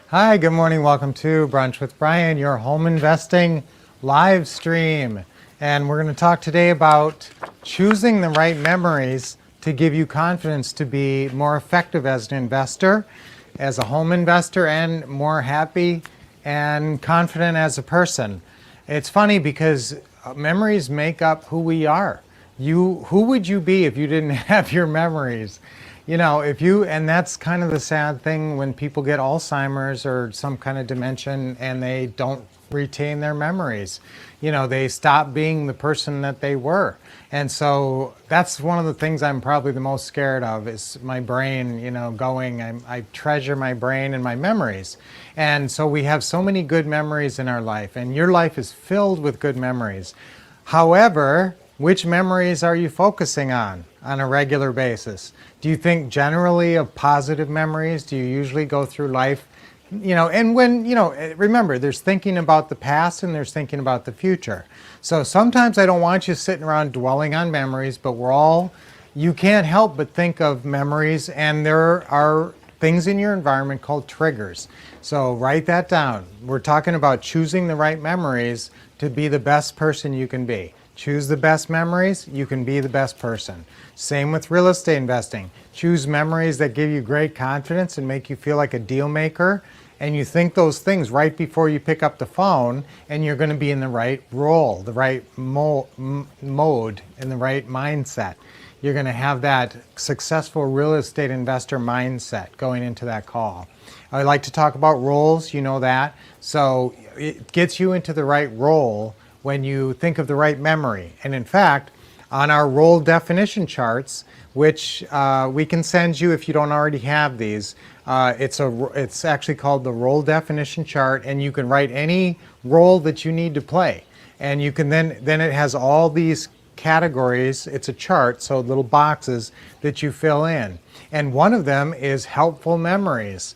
Hi, good morning. Welcome to Brunch with Brian, your home investing live stream. And we're going to talk today about choosing the right memories to give you confidence to be more effective as an investor, as a home investor, and more happy and confident as a person. It's funny because memories make up who we are. Who would you be if you didn't have your memories? And that's kind of the sad thing when people get Alzheimer's or some kind of dementia and they don't retain their memories. They stop being the person that they were. And so that's one of the things I'm probably the most scared of is my brain, going. I treasure my brain and my memories. And so we have so many good memories in our life, and your life is filled with good memories. However, which memories are you focusing on a regular basis? Do you think generally of positive memories? Do you usually go through life, remember, there's thinking about the past and there's thinking about the future. So sometimes I don't want you sitting around dwelling on memories, but you can't help but think of memories, and there are things in your environment called triggers. So write that down. We're talking about choosing the right memories to be the best person you can be. Choose the best memories, you can be the best person. Same with real estate investing. Choose memories that give you great confidence and make you feel like a deal maker. And you think those things right before you pick up the phone, and you're going to be in the right role, the right mode, and the right mindset. You're going to have that successful real estate investor mindset going into that call. I like to talk about roles, you know that. So it gets you into the right role when you think of the right memory. And in fact, on our role definition charts, which we can send you if you don't already have these, it's actually called the role definition chart, and you can write any role that you need to play. And you can then it has all these categories. It's a chart, so little boxes that you fill in. And one of them is helpful memories.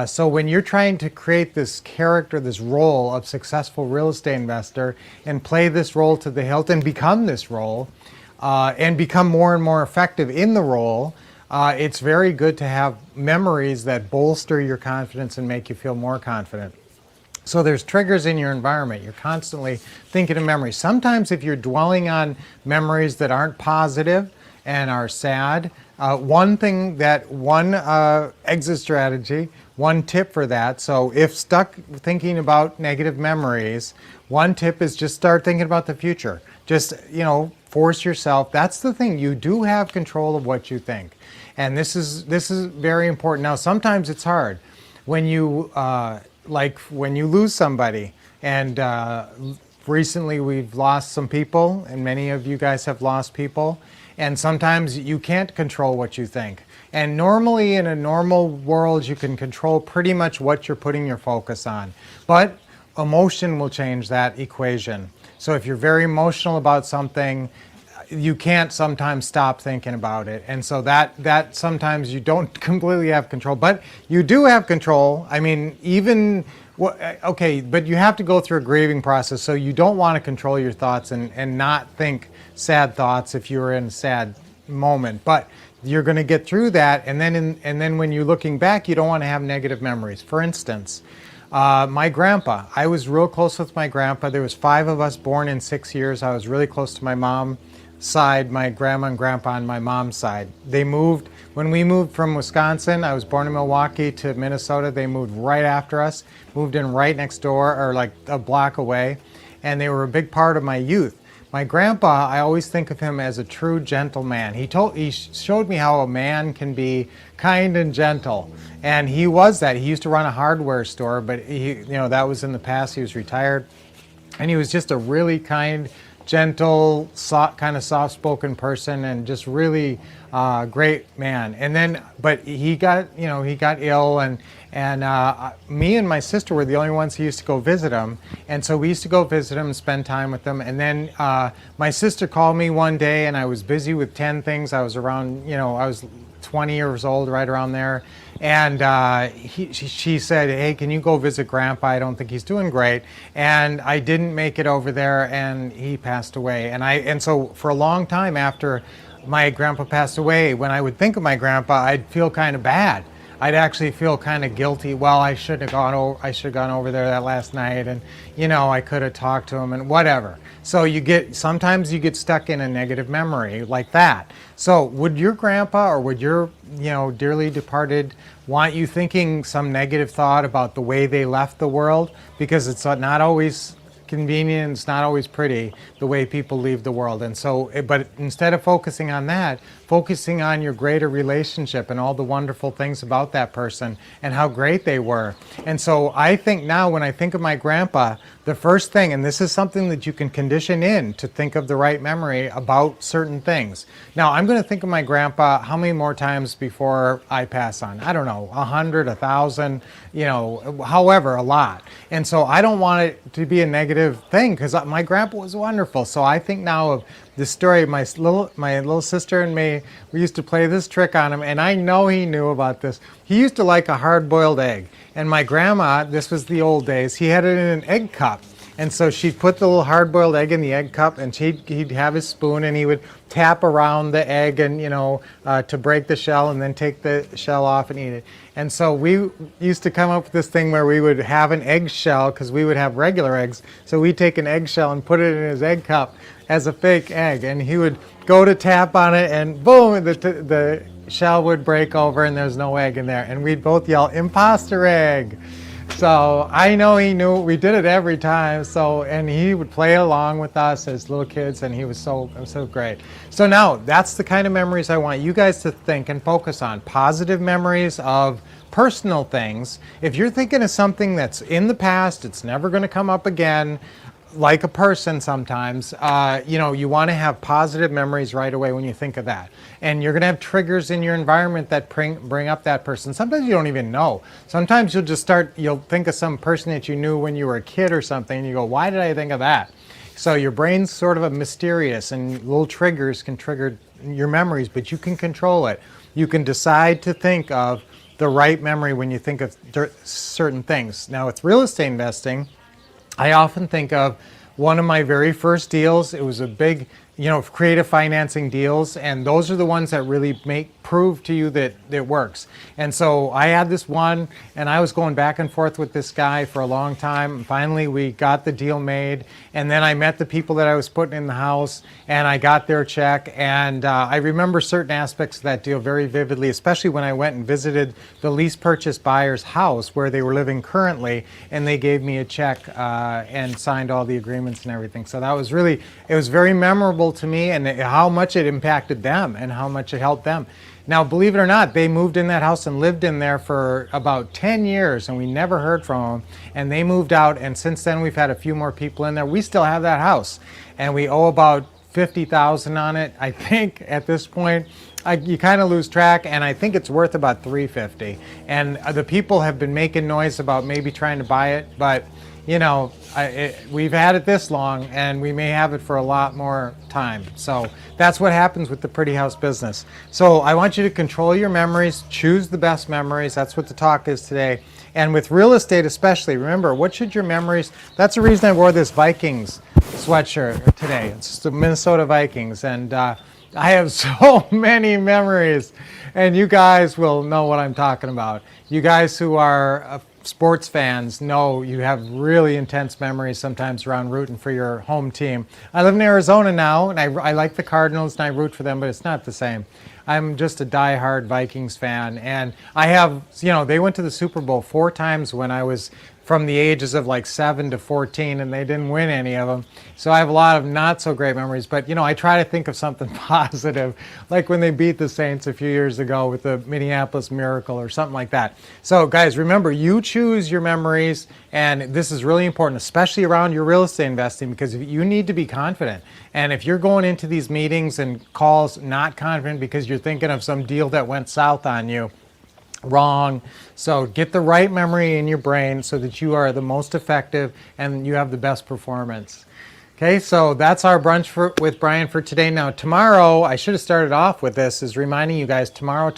So when you're trying to create this character, this role of successful real estate investor, and play this role to the hilt and become this role, and become more and more effective in the role, it's very good to have memories that bolster your confidence and make you feel more confident. So there's triggers in your environment. You're constantly thinking of memories. Sometimes if you're dwelling on memories that aren't positive and are sad, one exit strategy, one tip for that. So if stuck thinking about negative memories, one tip is just start thinking about the future. Just, force yourself. That's the thing. You do have control of what you think. And this is very important. Now, sometimes it's hard when you when you lose somebody, and recently we've lost some people, and many of you guys have lost people, and sometimes you can't control what you think. And normally in a normal world you can control pretty much what you're putting your focus on, but emotion will change that equation. So if you're very emotional about something, you can't sometimes stop thinking about it. And so that sometimes you don't completely have control, but you do have control. I mean, but you have to go through a grieving process. So you don't want to control your thoughts and not think sad thoughts if you're in a sad moment, but you're going to get through that. And then when you're looking back, you don't want to have negative memories. For instance, my grandpa, I was real close with my grandpa. There was 5 of us born in 6 years. I was really close to my mom side, my grandma and grandpa on my mom's side. When we moved from Wisconsin, I was born in Milwaukee, to Minnesota. They moved right after us, moved in right next door, or like a block away, and they were a big part of my youth. My grandpa, I always think of him as a true gentleman. He showed me how a man can be kind and gentle, and he was that. He used to run a hardware store, but that was in the past. He was retired, and he was just a really kind, gentle, kind of soft-spoken person, and just really great man. And then, but he got ill, and me and my sister were the only ones who used to go visit him. And so we used to go visit him and spend time with him. And then my sister called me one day, and I was busy with 10 things. I was around, I was 20 years old, right around there. And she said, hey, can you go visit Grandpa? I don't think he's doing great. And I didn't make it over there, and he passed away. And so for a long time after my grandpa passed away, when I would think of my grandpa, I'd feel kind of bad. I'd actually feel kind of guilty. Well, I should have gone over. I should have gone over there that last night, and I could have talked to him and whatever. So sometimes you get stuck in a negative memory like that. So would your grandpa or would your dearly departed want you thinking some negative thought about the way they left the world? Because it's not always convenient, it's not always pretty the way people leave the world. And so, but instead of focusing on that, focusing on your greater relationship and all the wonderful things about that person and how great they were. And so I think now when I think of my grandpa, the first thing, and this is something that you can condition in to think of the right memory about certain things. Now I'm going to think of my grandpa how many more times before I pass on? I don't know, 100, 1,000, however, a lot. And so I don't want it to be a negative thing because my grandpa was wonderful. So I think now of this story, my little sister and me, we used to play this trick on him, and I know he knew about this. He used to like a hard-boiled egg, and my grandma, this was the old days, he had it in an egg cup. And so she'd put the little hard-boiled egg in the egg cup, and he'd have his spoon, and he would tap around the egg, and to break the shell, and then take the shell off and eat it. And so we used to come up with this thing where we would have an eggshell, because we would have regular eggs. So we'd take an eggshell and put it in his egg cup as a fake egg, and he would go to tap on it, and boom, the shell would break over, and there's no egg in there, and we'd both yell, "Imposter egg!" So I know he knew. We did it every time. So, and he would play along with us as little kids, and he was so great. So now that's the kind of memories I want you guys to think and focus on. Positive memories of personal things. If you're thinking of something that's in the past, it's never going to come up again, like a person sometimes, you want to have positive memories right away when you think of that. And you're going to have triggers in your environment that bring up that person. Sometimes you don't even know. Sometimes you'll think of some person that you knew when you were a kid or something, and you go, why did I think of that? So your brain's sort of mysterious, and little triggers can trigger your memories, but you can control it. You can decide to think of the right memory when you think of certain things. Now with real estate investing, I often think of one of my very first deals. It was a big, creative financing deals, and those are the ones that really prove to you that it works. And so I had this one, and I was going back and forth with this guy for a long time. Finally, we got the deal made, and then I met the people that I was putting in the house, and I got their check, and I remember certain aspects of that deal very vividly, especially when I went and visited the lease purchase buyer's house where they were living currently, and they gave me a check and signed all the agreements and everything. So that was it was very memorable to me, and how much it impacted them and how much it helped them. Now, believe it or not, they moved in that house and lived in there for about 10 years, and we never heard from them. And they moved out, and since then we've had a few more people in there. We still have that house, and we owe about $50,000 on it. I think at this point, you kind of lose track, and I think it's worth about $350. And the people have been making noise about maybe trying to buy it, but we've had it this long, and we may have it for a lot more time. So that's what happens with the pretty house business. So I want you to control your memories, choose the best memories. That's what the talk is today. And with real estate especially, remember, what should your memories, that's the reason I wore this Vikings sweatshirt today. It's the Minnesota Vikings, and I have so many memories, and you guys will know what I'm talking about. You guys who are sports fans know you have really intense memories sometimes around rooting for your home team. I live in Arizona now, and I like the Cardinals, and I root for them, but it's not the same. I'm just a diehard Vikings fan, and I have, they went to the Super Bowl 4 times when I was from the ages of like 7 to 14, and they didn't win any of them. So I have a lot of not so great memories, but I try to think of something positive, like when they beat the Saints a few years ago with the Minneapolis Miracle or something like that. So guys, remember, you choose your memories, and this is really important, especially around your real estate investing, because you need to be confident. And if you're going into these meetings and calls not confident because you're thinking of some deal that went south on you, wrong. So get the right memory in your brain so that you are the most effective and you have the best performance. Okay, so that's our brunch with Brian for today. Now tomorrow, I should have started off with this, is reminding you guys, tomorrow,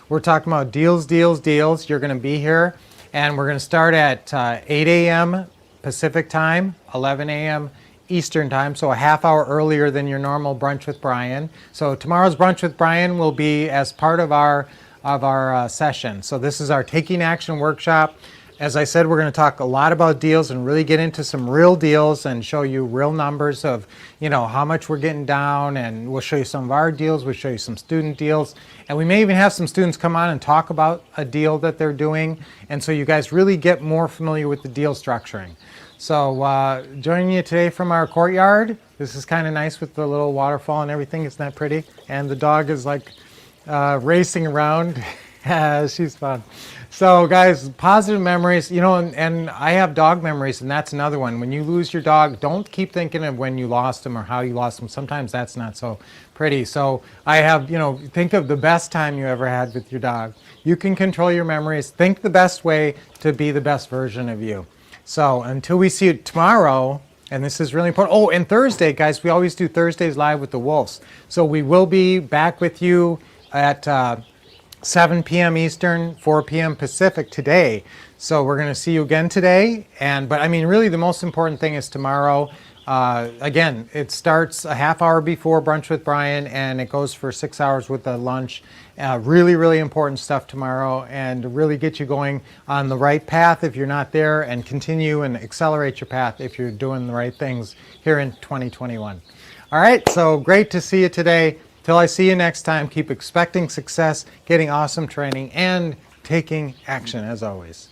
we're talking about deals. You're going to be here, and we're going to start at 8 a.m. Pacific time, 11 a.m. Eastern time, so a half hour earlier than your normal brunch with Brian. So tomorrow's brunch with Brian will be as part of our of our session. So this is our Taking Action workshop. As I said, we're going to talk a lot about deals and really get into some real deals and show you real numbers of, how much we're getting down, and we'll show you some of our deals, we'll show you some student deals, and we may even have some students come on and talk about a deal that they're doing, and so you guys really get more familiar with the deal structuring. So joining you today from our courtyard, this is kind of nice with the little waterfall and everything, isn't that pretty? And the dog is like racing around. She's fun. So guys, positive memories, and I have dog memories, and that's another one. When you lose your dog, don't keep thinking of when you lost him or how you lost him. Sometimes that's not so pretty. So I have, think of the best time you ever had with your dog. You can control your memories. Think the best way to be the best version of you. So until we see you tomorrow, and this is really important. Oh, and Thursday, guys, we always do Thursdays live with the Wolffs. So we will be back with you at 7 p.m. Eastern, 4 p.m. Pacific today. So we're going to see you again today. But I mean, really the most important thing is tomorrow. Again, it starts a half hour before Brunch with Brian, and it goes for 6 hours with the lunch. Really, really important stuff tomorrow, and really get you going on the right path if you're not there, and continue and accelerate your path if you're doing the right things here in 2021. All right, so great to see you today. Till I see you next time, keep expecting success, getting awesome training, and taking action as always.